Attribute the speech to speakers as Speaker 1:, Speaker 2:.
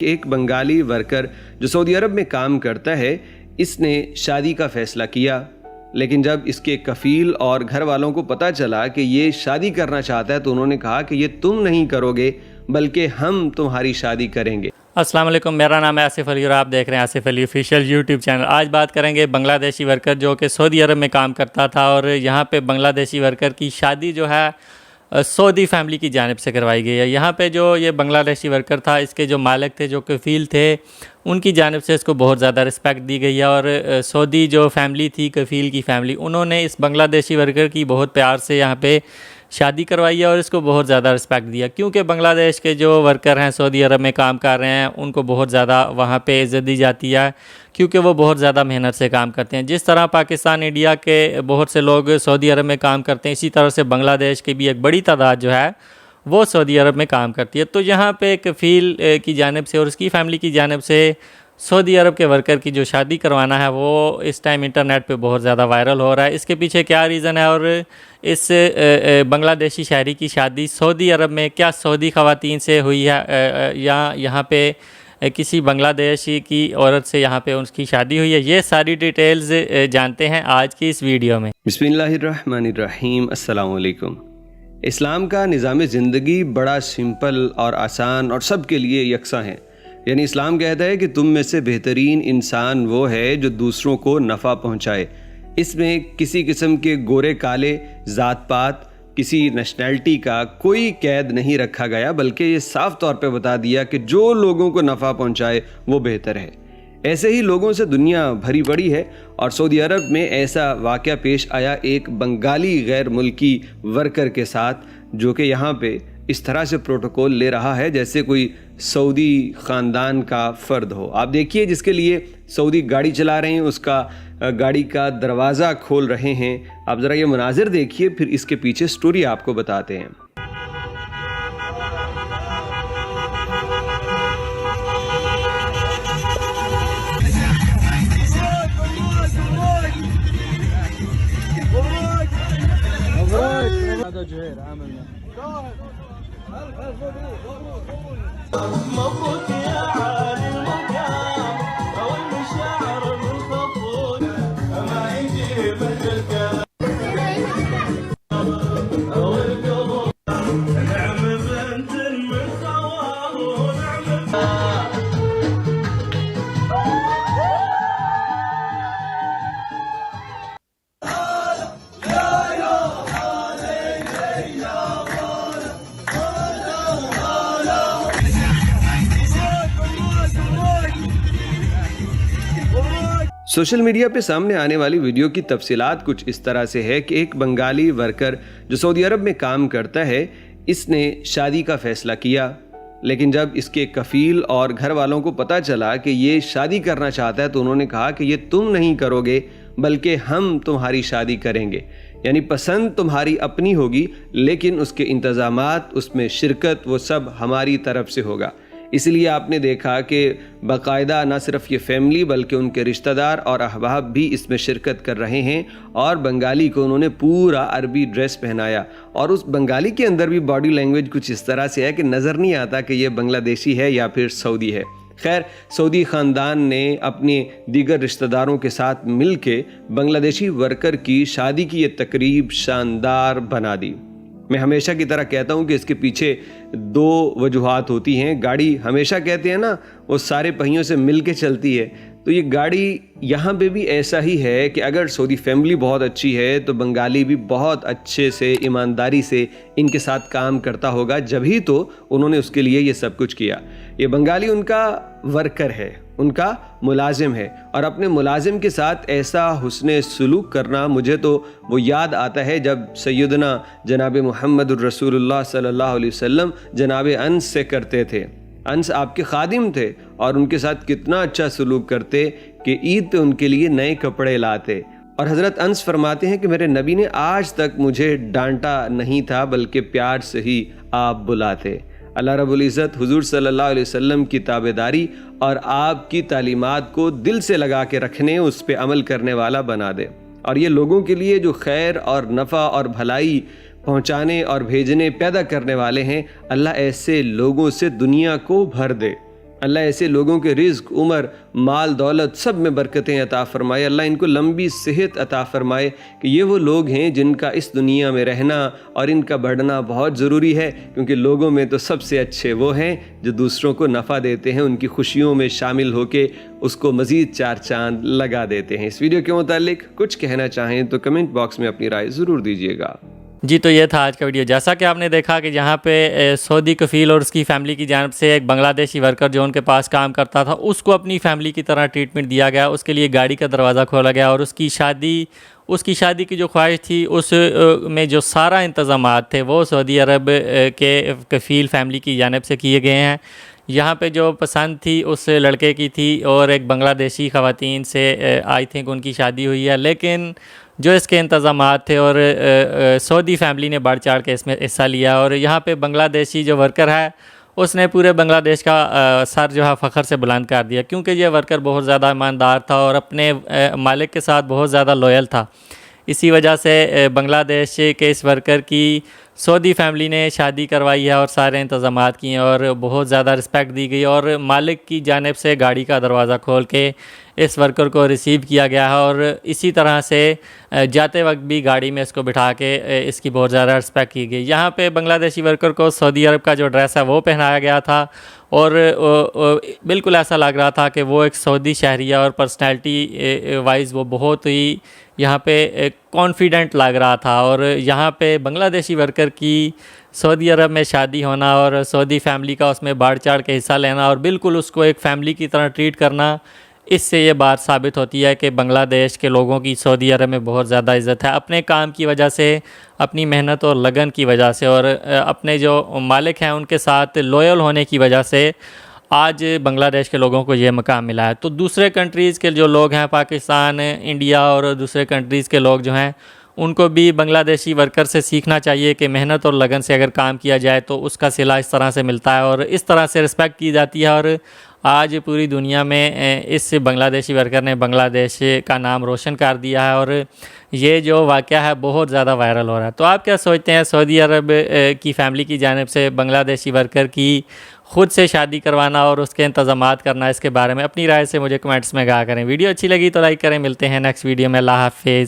Speaker 1: ایک بنگالی ورکر جو سعودی عرب میں کام کرتا ہے، اس نے شادی کا فیصلہ کیا، لیکن جب اس کے کفیل اور گھر والوں کو پتہ چلا کہ یہ شادی کرنا چاہتا ہے تو انہوں نے کہا کہ یہ تم نہیں کرو گے بلکہ ہم تمہاری شادی کریں گے۔
Speaker 2: السلام علیکم، میرا نام ہے آصف علی اور آپ دیکھ رہے ہیں آصف علی آفیشیل یوٹیوب چینل۔ آج بات کریں گے بنگلہ دیشی ورکر جو کہ سعودی عرب میں کام کرتا تھا، اور یہاں پہ بنگلہ دیشی ورکر کی شادی جو ہے سعودی فیملی کی جانب سے کروائی گئی ہے۔ یہاں پہ جو یہ بنگلہ دیشی ورکر تھا، اس کے جو مالک تھے، جو کفیل تھے، ان کی جانب سے اس کو بہت زیادہ رسپیکٹ دی گئی ہے، اور سعودی جو فیملی تھی، کفیل کی فیملی، انہوں نے اس بنگلہ دیشی ورکر کی بہت پیار سے یہاں پہ شادی کروائی ہے اور اس کو بہت زیادہ رسپیکٹ دیا، کیونکہ بنگلہ دیش کے جو ورکر ہیں سعودی عرب میں کام کر رہے ہیں، ان کو بہت زیادہ وہاں پہ عزت دی جاتی ہے، کیونکہ وہ بہت زیادہ محنت سے کام کرتے ہیں۔ جس طرح پاکستان، انڈیا کے بہت سے لوگ سعودی عرب میں کام کرتے ہیں، اسی طرح سے بنگلہ دیش کی بھی ایک بڑی تعداد جو ہے وہ سعودی عرب میں کام کرتی ہے۔ تو یہاں پہ کفیل کی جانب سے اور اس کی فیملی کی جانب سے سعودی عرب کے ورکر کی جو شادی کروانا ہے، وہ اس ٹائم انٹرنیٹ پہ بہت زیادہ وائرل ہو رہا ہے۔ اس کے پیچھے کیا ریزن ہے، اور اس بنگلہ دیشی شہری کی شادی سعودی عرب میں کیا سعودی خواتین سے ہوئی ہے یا یہاں پہ کسی بنگلہ دیشی کی عورت سے یہاں پہ اس کی شادی ہوئی ہے، یہ ساری ڈیٹیلز جانتے ہیں آج کی اس ویڈیو میں۔
Speaker 1: بسم اللہ الرحمن الرحیم۔ السلام علیکم۔ اسلام کا نظام زندگی بڑا سمپل اور آسان اور سب کے لیے یکساں ہے۔ یعنی اسلام کہتا ہے کہ تم میں سے بہترین انسان وہ ہے جو دوسروں کو نفع پہنچائے۔ اس میں کسی قسم کے گورے کالے، ذات پات، کسی نیشنلٹی کا کوئی قید نہیں رکھا گیا، بلکہ یہ صاف طور پہ بتا دیا کہ جو لوگوں کو نفع پہنچائے وہ بہتر ہے۔ ایسے ہی لوگوں سے دنیا بھری پڑی ہے، اور سعودی عرب میں ایسا واقعہ پیش آیا ایک بنگالی غیر ملکی ورکر کے ساتھ، جو کہ یہاں پہ اس طرح سے پروٹوکول لے رہا ہے جیسے کوئی سعودی خاندان کا فرد ہو۔ آپ دیکھیے، جس کے لیے سعودی گاڑی چلا رہے ہیں، اس کا گاڑی کا دروازہ کھول رہے ہیں۔ آپ ذرا یہ مناظر دیکھیے، پھر اس کے پیچھے سٹوری آپ کو بتاتے ہیں۔ سوشل میڈیا پہ سامنے آنے والی ویڈیو کی تفصیلات کچھ اس طرح سے ہے کہ ایک بنگالی ورکر جو سعودی عرب میں کام کرتا ہے، اس نے شادی کا فیصلہ کیا، لیکن جب اس کے کفیل اور گھر والوں کو پتہ چلا کہ یہ شادی کرنا چاہتا ہے تو انہوں نے کہا کہ یہ تم نہیں کرو گے بلکہ ہم تمہاری شادی کریں گے۔ یعنی پسند تمہاری اپنی ہوگی، لیکن اس کے انتظامات، اس میں شرکت، وہ سب ہماری طرف سے ہوگا۔ اس لیے آپ نے دیکھا کہ باقاعدہ نہ صرف یہ فیملی بلکہ ان کے رشتہ دار اور احباب بھی اس میں شرکت کر رہے ہیں، اور بنگالی کو انہوں نے پورا عربی ڈریس پہنایا، اور اس بنگالی کے اندر بھی باڈی لینگویج کچھ اس طرح سے ہے کہ نظر نہیں آتا کہ یہ بنگلہ دیشی ہے یا پھر سعودی ہے۔ خیر، سعودی خاندان نے اپنے دیگر رشتہ داروں کے ساتھ مل کے بنگلہ دیشی ورکر کی شادی کی یہ تقریب شاندار بنا دی۔ میں ہمیشہ کی طرح کہتا ہوں کہ اس کے پیچھے دو وجوہات ہوتی ہیں۔ گاڑی ہمیشہ کہتے ہیں نا، وہ سارے پہیوں سے مل کے چلتی ہے، تو یہ گاڑی یہاں پہ بھی ایسا ہی ہے کہ اگر سعودی فیملی بہت اچھی ہے تو بنگالی بھی بہت اچھے سے، ایمانداری سے ان کے ساتھ کام کرتا ہوگا، جبھی تو انہوں نے اس کے لیے یہ سب کچھ کیا۔ یہ بنگالی ان کا ورکر ہے، ان کا ملازم ہے، اور اپنے ملازم کے ساتھ ایسا حسن سلوک کرنا، مجھے تو وہ یاد آتا ہے جب سیدنا جناب محمد الرسول اللہ صلی اللہ علیہ وسلم جناب انس سے کرتے تھے۔ انس آپ کے خادم تھے، اور ان کے ساتھ کتنا اچھا سلوک کرتے کہ عید پہ ان کے لیے نئے کپڑے لاتے۔ اور حضرت انس فرماتے ہیں کہ میرے نبی نے آج تک مجھے ڈانٹا نہیں تھا، بلکہ پیار سے ہی آپ بلاتے۔ اللہ رب العزت حضور صلی اللہ علیہ وسلم کی تابعداری اور آپ کی تعلیمات کو دل سے لگا کے رکھنے، اس پہ عمل کرنے والا بنا دے، اور یہ لوگوں کے لیے جو خیر اور نفع اور بھلائی پہنچانے اور بھیجنے پیدا کرنے والے ہیں، اللہ ایسے لوگوں سے دنیا کو بھر دے۔ اللہ ایسے لوگوں کے رزق، عمر، مال، دولت سب میں برکتیں عطا فرمائے۔ اللہ ان کو لمبی صحت عطا فرمائے کہ یہ وہ لوگ ہیں جن کا اس دنیا میں رہنا اور ان کا بڑھنا بہت ضروری ہے، کیونکہ لوگوں میں تو سب سے اچھے وہ ہیں جو دوسروں کو نفع دیتے ہیں، ان کی خوشیوں میں شامل ہو کے اس کو مزید چار چاند لگا دیتے ہیں۔ اس ویڈیو کے متعلق کچھ کہنا چاہیں تو کمنٹ باکس میں اپنی رائے ضرور دیجیے گا۔
Speaker 2: جی تو یہ تھا آج کا ویڈیو۔ جیسا کہ آپ نے دیکھا کہ جہاں پہ سعودی کفیل اور اس کی فیملی کی جانب سے ایک بنگلہ دیشی ورکر جو ان کے پاس کام کرتا تھا اس کو اپنی فیملی کی طرح ٹریٹمنٹ دیا گیا، اس کے لیے گاڑی کا دروازہ کھولا گیا اور اس کی شادی کی جو خواہش تھی اس میں جو سارا انتظامات تھے وہ سعودی عرب کے کفیل فیملی کی جانب سے کیے گئے ہیں۔ یہاں پہ جو پسند تھی اس لڑکے کی تھی اور ایک بنگلہ دیشی خواتین سے آئی تھنک ان کی شادی ہوئی ہے، لیکن جو اس کے انتظامات تھے اور سعودی فیملی نے بڑھ چڑھ کے اس میں حصہ لیا، اور یہاں پہ بنگلہ دیشی جو ورکر ہے اس نے پورے بنگلہ دیش کا سر جو ہے فخر سے بلند کر دیا، کیونکہ یہ ورکر بہت زیادہ ایماندار تھا اور اپنے مالک کے ساتھ بہت زیادہ لوئل تھا۔ اسی وجہ سے بنگلہ دیش کے اس ورکر کی سعودی فیملی نے شادی کروائی ہے اور سارے انتظامات کیے ہیں اور بہت زیادہ رسپیکٹ دی گئی، اور مالک کی جانب سے گاڑی کا دروازہ کھول کے اس ورکر کو ریسیو کیا گیا ہے، اور اسی طرح سے جاتے وقت بھی گاڑی میں اس کو بٹھا کے اس کی بہت زیادہ رسپیکٹ کی گئی۔ یہاں پہ بنگلہ دیشی ورکر کو سعودی عرب کا جو ڈریس ہے وہ پہنایا گیا تھا اور بالکل ایسا لگ رہا تھا کہ وہ ایک سعودی شہریہ، اور پرسنالٹی وائز وہ بہت ہی یہاں پہ کانفیڈنٹ لگ رہا تھا۔ اور یہاں پہ بنگلہ دیشی ورکر کی سعودی عرب میں شادی ہونا اور سعودی فیملی کا اس میں بڑھ چڑھ کے حصہ لینا اور بالکل اس کو ایک فیملی کی طرح ٹریٹ کرنا، اس سے یہ بات ثابت ہوتی ہے کہ بنگلہ دیش کے لوگوں کی سعودی عرب میں بہت زیادہ عزت ہے، اپنے کام کی وجہ سے، اپنی محنت اور لگن کی وجہ سے، اور اپنے جو مالک ہیں ان کے ساتھ لوئل ہونے کی وجہ سے آج بنگلہ دیش کے لوگوں کو یہ مقام ملا ہے۔ تو دوسرے کنٹریز کے جو لوگ ہیں، پاکستان، انڈیا اور دوسرے کنٹریز کے لوگ جو ہیں، ان کو بھی بنگلہ دیشی ورکر سے سیکھنا چاہیے کہ محنت اور لگن سے اگر کام کیا جائے تو اس کا صلہ اس طرح سے ملتا ہے اور اس طرح سے رسپیکٹ کی جاتی ہے، اور آج پوری دنیا میں اس بنگلہ دیشی ورکر نے بنگلہ دیش کا نام روشن کر دیا ہے، اور یہ جو واقعہ ہے بہت زیادہ وائرل ہو رہا ہے۔ تو آپ کیا سوچتے ہیں سعودی عرب کی فیملی کی جانب سے بنگلہ دیشی ورکر کی خود سے شادی کروانا اور اس کے انتظامات کرنا، اس کے بارے میں اپنی رائے سے مجھے کمنٹس میں کہا کریں۔ ویڈیو اچھی لگی تو لائک کریں، ملتے ہیں نیکسٹ ویڈیو میں۔ اللہ حافظ۔